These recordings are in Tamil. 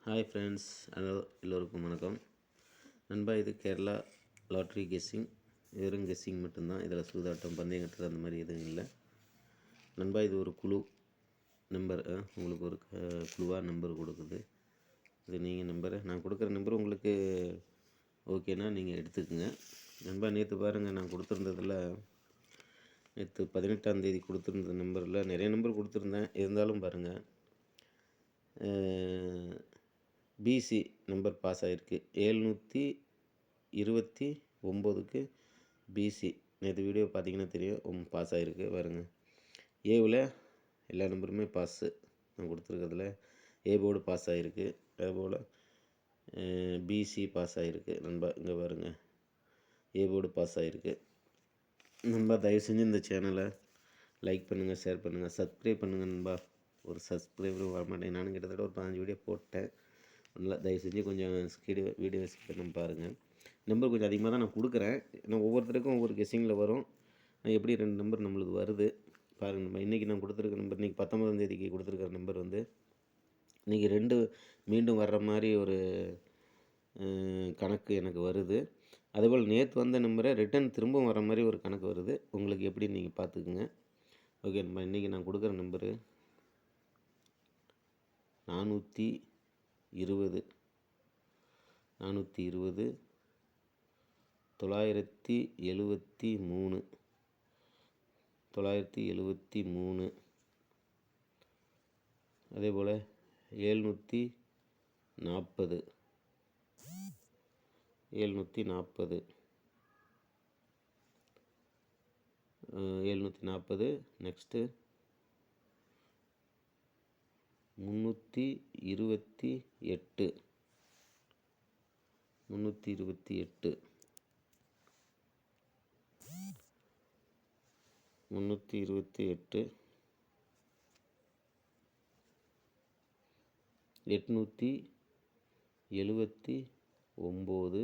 ஹாய் ஃப்ரெண்ட்ஸ், ஹலோ, எல்லோருக்கும் வணக்கம் நண்பா. இது கேரளா லாட்ரி கெஸ்ஸிங், வெறும் கெஸ்ஸிங் மட்டும்தான். இதில் சூதாட்டம், பந்தயம் கட்டுறது அந்த மாதிரி எதுவும் இல்லை நண்பா. இது ஒரு குழு நம்பர், உங்களுக்கு ஒரு குழுவாக நம்பர் கொடுக்குது. இது நீங்கள் நம்பரை நான் கொடுக்குற நம்பர் உங்களுக்கு ஓகேனா நீங்கள் எடுத்துக்கோங்க நண்பா. நேற்று பாருங்கள், நான் கொடுத்துருந்ததில் நேற்று 18ஆம் தேதி கொடுத்துருந்த நம்பரில் நிறைய நம்பர் கொடுத்துருந்தேன். இருந்தாலும் பாருங்கள், பிசி நம்பர் பாஸ் ஆகிருக்கு. 729க்கு பிசி. நேற்று வீடியோ பார்த்தீங்கன்னா தெரியும், பாஸ் ஆகிருக்கு பாருங்கள். ஏவில் எல்லா நம்பருமே பாஸு. நான் கொடுத்துருக்கிறதுல ஏ போர்டு பாஸ் ஆகிருக்கு. அதுபோல் பிசி பாஸ் ஆகிருக்கு நண்பா. இங்கே பாருங்கள், ஏ போர்டு பாஸ் ஆகிருக்கு நண்பா. தயவு செஞ்சு இந்த சேனலை லைக் பண்ணுங்கள், ஷேர் பண்ணுங்கள், சப்ஸ்கிரைப் பண்ணுங்கள் நண்பா. ஒரு சப்ஸ்கிரைபர் வரமாட்டேன். நானும் கிட்டத்தட்ட ஒரு 15 வீடியோ போட்டேன். ஒன்றில் தயவு செஞ்சு கொஞ்சம் வீடியோ ஸ்கிப் பண்ணி பாருங்கள். நம்பர் கொஞ்சம் அதிகமாக தான் நான் கொடுக்குறேன். நான் ஒவ்வொருத்தருக்கும் ஒவ்வொரு கெஸ்ஸிங்கில் வரும். நான் எப்படி 2 நம்பர் நம்மளுக்கு வருது பாருங்கள். நம்ம இன்றைக்கி நான் கொடுத்துருக்க நம்பர், இன்றைக்கி 19ஆம் தேதிக்கு கொடுத்துருக்கிற நம்பர் வந்து இன்றைக்கி 2 மீண்டும் வர்ற மாதிரி ஒரு கணக்கு எனக்கு வருது. அதுபோல் நேற்று வந்த நம்பரை ரிட்டன் திரும்பவும் வர மாதிரி ஒரு கணக்கு வருது. உங்களுக்கு எப்படி நீங்கள் பார்த்துக்குங்க. ஓகே நம்ம இன்றைக்கி நான் கொடுக்குற நம்பரு 420 973 அதே போல் 740 நெக்ஸ்ட்டு 328 879 852 956 641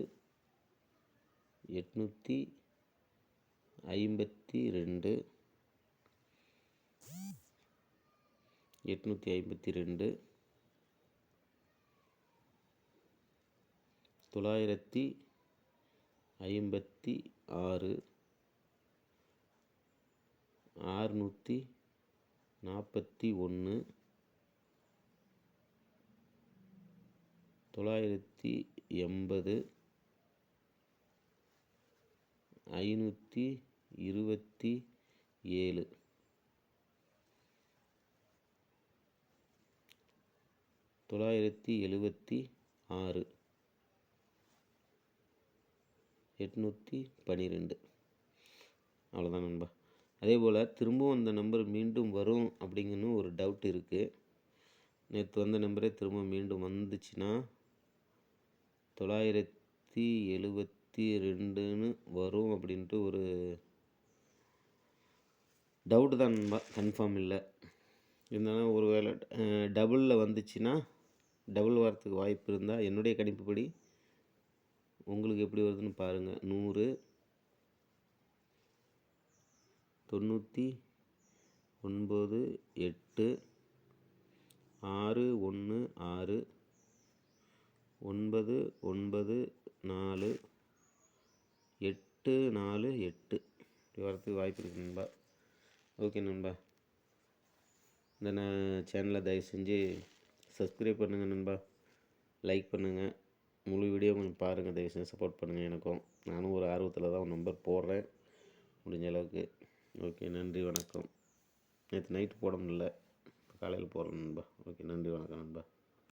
980 527 976 812. அவ்வளோதான் நண்பா. அதே போல் திரும்பவும் அந்த நம்பர் மீண்டும் வரும் அப்படிங்கன்னு ஒரு டவுட் இருக்குது. நேற்று வந்த நம்பரே திரும்ப மீண்டும் வந்துச்சுன்னா 972ன்னு வரும் அப்படின்ட்டு ஒரு டவுட்டு தான் நண்பா. கன்ஃபார்ம் இல்லை. இருந்தாலும் ஒரு வேளை டபுளில் வந்துச்சுன்னா, டபுள் வரத்துக்கு வாய்ப்பு இருந்தால் என்னுடைய கணிப்புப்படி உங்களுக்கு எப்படி வருதுன்னு பாருங்கள். 100 99 8 616 994 848 இப்படி வரத்துக்கு வாய்ப்பு இருக்குது நண்பா. ஓகே நண்பா, இந்த சேனலை தயவு செஞ்சு சப்ஸ்கிரைப் பண்ணுங்கள் நண்பா. லைக் பண்ணுங்கள். முழு வீடியோ கொஞ்சம் பாருங்கள். தயவு செஞ்சு சப்போர்ட் பண்ணுங்கள். எனக்கும் நானும் ஒரு ஆர்வத்தில் தான் ஒரு நம்பர் போடுறேன் முடிஞ்ச அளவுக்கு. ஓகே, நன்றி வணக்கம். நேற்று நைட்டு போட முடியல, காலையில் போடுறேன் நண்பா. ஓகே, நன்றி வணக்கம் நண்பா.